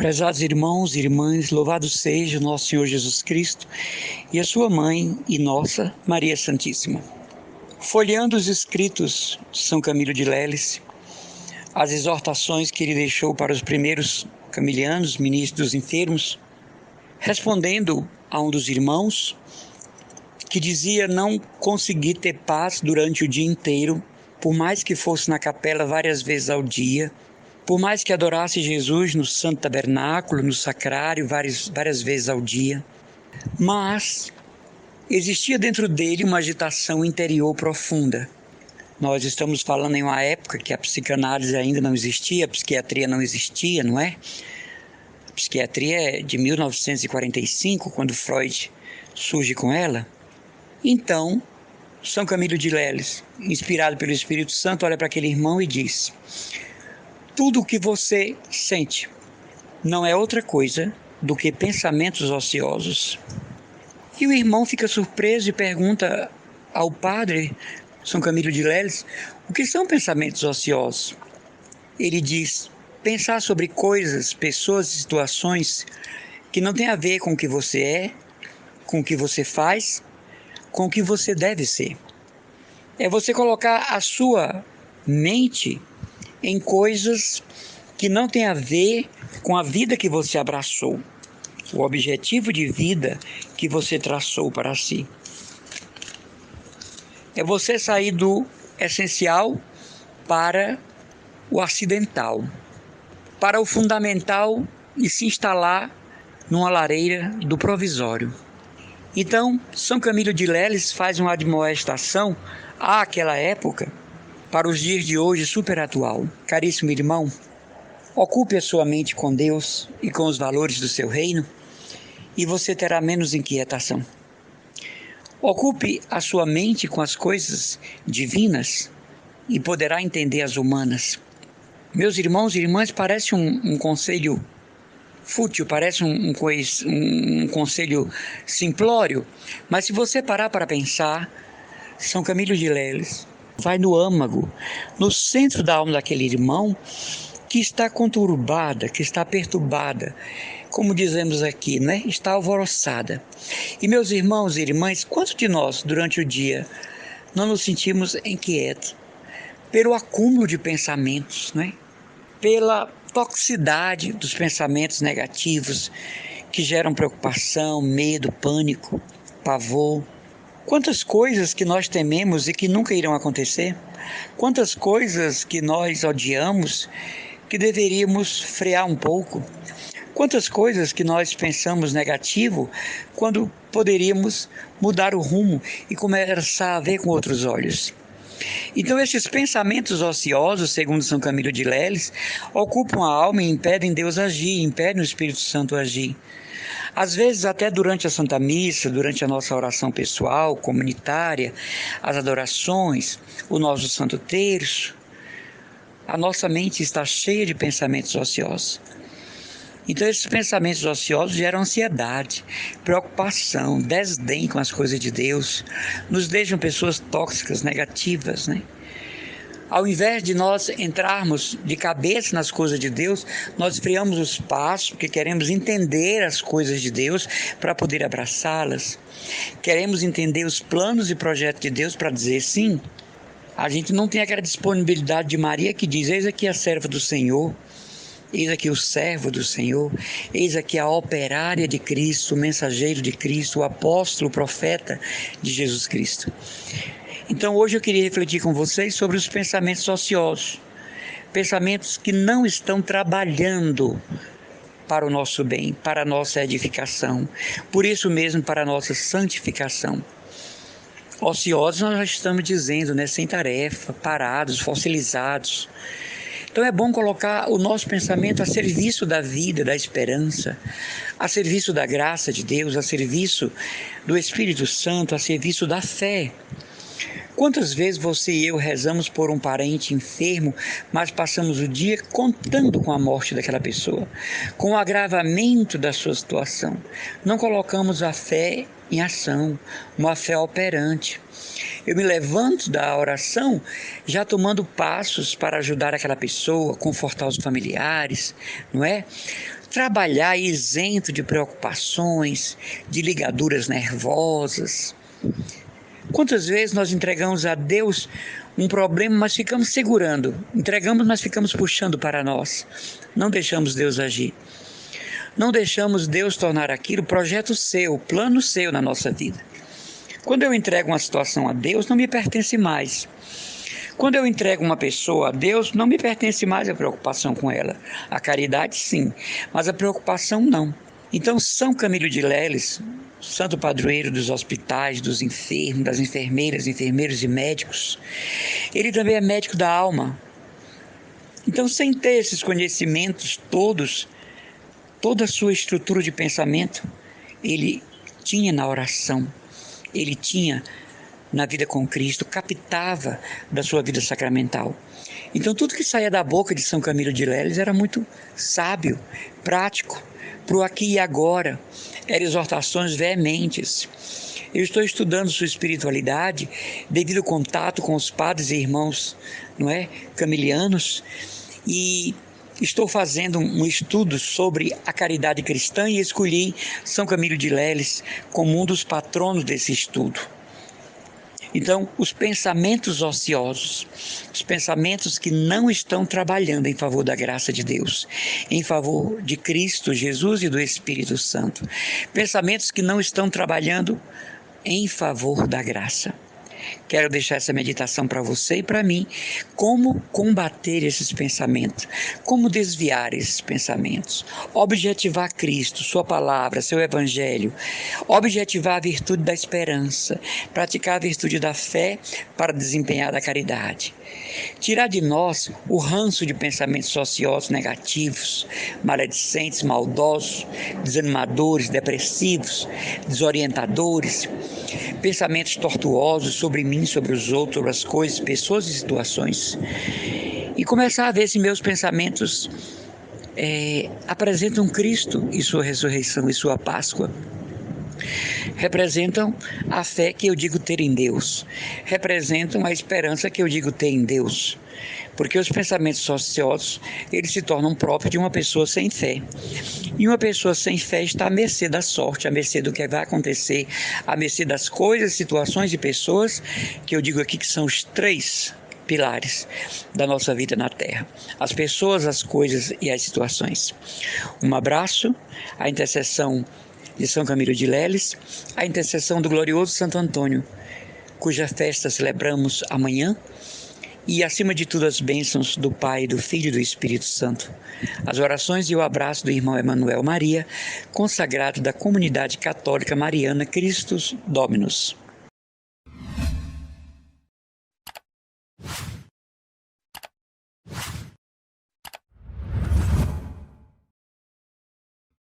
Prezados irmãos e irmãs, louvado seja o nosso Senhor Jesus Cristo e a sua mãe e nossa Maria Santíssima. Folheando os escritos de São Camilo de Leles, as exortações que ele deixou para os primeiros camilianos, ministros dos enfermos, respondendo a um dos irmãos que dizia não conseguir ter paz durante o dia inteiro, por mais que fosse na capela várias vezes ao dia, por mais que adorasse Jesus no Santo Tabernáculo, no Sacrário, várias vezes ao dia, mas existia dentro dele uma agitação interior profunda. Nós estamos falando em uma época que a psicanálise ainda não existia, a psiquiatria não existia, não é? A psiquiatria é de 1945, quando Freud surge com ela. Então, São Camilo de Leles, inspirado pelo Espírito Santo, olha para aquele irmão e diz: tudo o que você sente não é outra coisa do que pensamentos ociosos. E o irmão fica surpreso e pergunta ao padre, São Camilo de Leles, o que são pensamentos ociosos? Ele diz: pensar sobre coisas, pessoas e situações que não tem a ver com o que você é, com o que você faz, com o que você deve ser. É você colocar a sua mente em coisas que não tem a ver com a vida que você abraçou, o objetivo de vida que você traçou para si. É você sair do essencial para o acidental, para o fundamental e se instalar numa lareira do provisório. Então, São Camilo de Leles faz uma admoestação àquela época, para os dias de hoje, super atual. Caríssimo irmão, ocupe a sua mente com Deus e com os valores do seu reino e você terá menos inquietação. Ocupe a sua mente com as coisas divinas e poderá entender as humanas. Meus irmãos e irmãs, parece um conselho fútil, parece um conselho simplório, mas se você parar para pensar, São Camilo de Leles vai no âmago, no centro da alma daquele irmão que está conturbada, que está perturbada, como dizemos aqui, né? Está alvoroçada. E meus irmãos e irmãs, quantos de nós durante o dia não nos sentimos inquietos pelo acúmulo de pensamentos, né? Pela toxicidade dos pensamentos negativos que geram preocupação, medo, pânico, pavor. Quantas coisas que nós tememos e que nunca irão acontecer? Quantas coisas que nós odiamos que deveríamos frear um pouco? Quantas coisas que nós pensamos negativo quando poderíamos mudar o rumo e começar a ver com outros olhos? Então esses pensamentos ociosos, segundo São Camilo de Leles, ocupam a alma e impedem Deus agir, impedem o Espírito Santo agir. Às vezes até durante a Santa Missa, durante a nossa oração pessoal, comunitária, as adorações, o nosso Santo Terço, a nossa mente está cheia de pensamentos ociosos. Então esses pensamentos ociosos geram ansiedade, preocupação, desdém com as coisas de Deus, nos deixam pessoas tóxicas, negativas, né? Ao invés de nós entrarmos de cabeça nas coisas de Deus, nós freamos os passos, porque queremos entender as coisas de Deus para poder abraçá-las. Queremos entender os planos e projetos de Deus para dizer sim. A gente não tem aquela disponibilidade de Maria que diz: eis aqui a serva do Senhor, eis aqui o servo do Senhor, eis aqui a operária de Cristo, o mensageiro de Cristo, o apóstolo, o profeta de Jesus Cristo. Então hoje eu queria refletir com vocês sobre os pensamentos ociosos, pensamentos que não estão trabalhando para o nosso bem, para a nossa edificação, por isso mesmo para a nossa santificação. Ociosos nós já estamos dizendo, né? Sem tarefa, parados, fossilizados. Então é bom colocar o nosso pensamento a serviço da vida, da esperança, a serviço da graça de Deus, a serviço do Espírito Santo, a serviço da fé. Quantas vezes você e eu rezamos por um parente enfermo, mas passamos o dia contando com a morte daquela pessoa, com o agravamento da sua situação. Não colocamos a fé em ação, uma fé operante. Eu me levanto da oração já tomando passos para ajudar aquela pessoa, confortar os familiares, não é? trabalhar isento de preocupações, de ligaduras nervosas. Quantas vezes nós entregamos a Deus um problema, mas ficamos segurando. Entregamos, mas ficamos puxando para nós. Não deixamos Deus agir. Não deixamos Deus tornar aquilo projeto seu, plano seu na nossa vida. Quando eu entrego uma situação a Deus, não me pertence mais. Quando eu entrego uma pessoa a Deus, não me pertence mais a preocupação com ela. A caridade, sim, mas a preocupação, não. Então, São Camilo de Leles, santo padroeiro dos hospitais, dos enfermos, das enfermeiras, enfermeiros e médicos, ele também é médico da alma. Então, sem ter esses conhecimentos todos, toda a sua estrutura de pensamento, ele tinha na oração, ele tinha na vida com Cristo, captava da sua vida sacramental. Então tudo que saía da boca de São Camilo de Leles era muito sábio, prático, para o aqui e agora, eram exortações veementes. Eu estou estudando sua espiritualidade devido ao contato com os padres e irmãos, camilianos, e estou fazendo um estudo sobre a caridade cristã e escolhi São Camilo de Leles como um dos patronos desse estudo. Então, os pensamentos ociosos, os pensamentos que não estão trabalhando em favor da graça de Deus, em favor de Cristo, Jesus e do Espírito Santo, pensamentos que não estão trabalhando em favor da graça. Quero deixar essa meditação para você e para mim, como combater esses pensamentos, como desviar esses pensamentos, objetivar Cristo, sua palavra, seu evangelho, objetivar a virtude da esperança, praticar a virtude da fé para desempenhar a caridade. Tirar de nós o ranço de pensamentos ociosos negativos, maledicentes, maldosos, desanimadores, depressivos, desorientadores, pensamentos tortuosos sobre mim, sobre os outros, sobre as coisas, pessoas e situações. E começar a ver se meus pensamentos apresentam Cristo e sua ressurreição e sua Páscoa. Representam a fé que eu digo ter em Deus, representam a esperança que eu digo ter em Deus, porque os pensamentos ociosos, eles se tornam próprios de uma pessoa sem fé, e uma pessoa sem fé está à mercê da sorte, à mercê do que vai acontecer, à mercê das coisas, situações e pessoas, que eu digo aqui que são os 3 pilares da nossa vida na Terra: as pessoas, as coisas e as situações. Um abraço, a intercessão de São Camilo de Leles, a intercessão do glorioso Santo Antônio, cuja festa celebramos amanhã, e acima de tudo as bênçãos do Pai, do Filho e do Espírito Santo. As orações e o abraço do irmão Emanuel Maria, consagrado da comunidade católica mariana Christus Dominus.